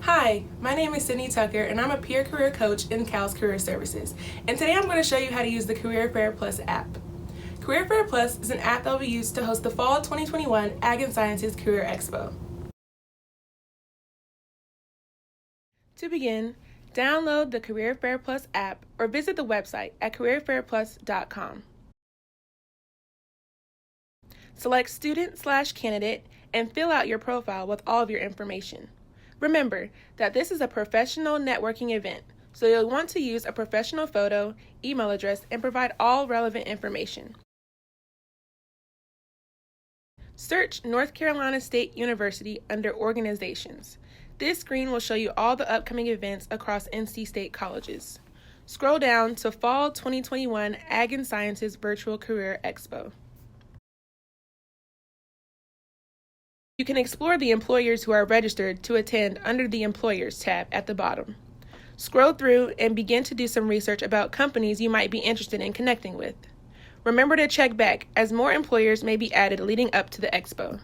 Hi, my name is Sydney Tucker and I'm a peer career coach in Cal's Career Services. And today I'm going to show you how to use the Career Fair Plus app. Career Fair Plus is an app that will be used to host the Fall 2021 Ag and Sciences Career Expo. To begin, download the Career Fair Plus app or visit the website at careerfairplus.com. Select Student/Candidate and fill out your profile with all of your information. Remember that this is a professional networking event, so you'll want to use a professional photo, email address, and provide all relevant information. Search North Carolina State University under Organizations. This screen will show you all the upcoming events across NC State colleges. Scroll down to Fall 2021 Ag and Sciences Virtual Career Expo. You can explore the employers who are registered to attend under the Employers tab at the bottom. Scroll through and begin to do some research about companies you might be interested in connecting with. Remember to check back, as more employers may be added leading up to the expo.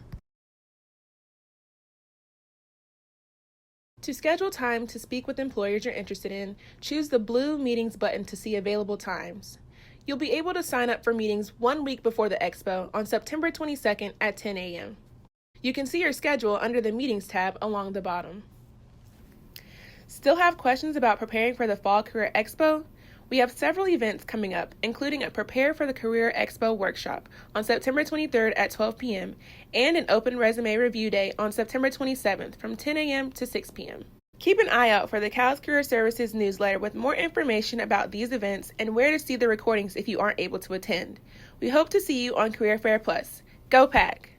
To schedule time to speak with employers you're interested in, choose the blue Meetings button to see available times. You'll be able to sign up for meetings 1 week before the expo on September 22nd at 10 a.m. You can see your schedule under the Meetings tab along the bottom. Still have questions about preparing for the Fall Career Expo? We have several events coming up, including a Prepare for the Career Expo workshop on September 23rd at 12 p.m. and an Open Resume Review Day on September 27th from 10 a.m. to 6 p.m. Keep an eye out for the Cal's Career Services newsletter with more information about these events and where to see the recordings if you aren't able to attend. We hope to see you on Career Fair Plus. Go Pack!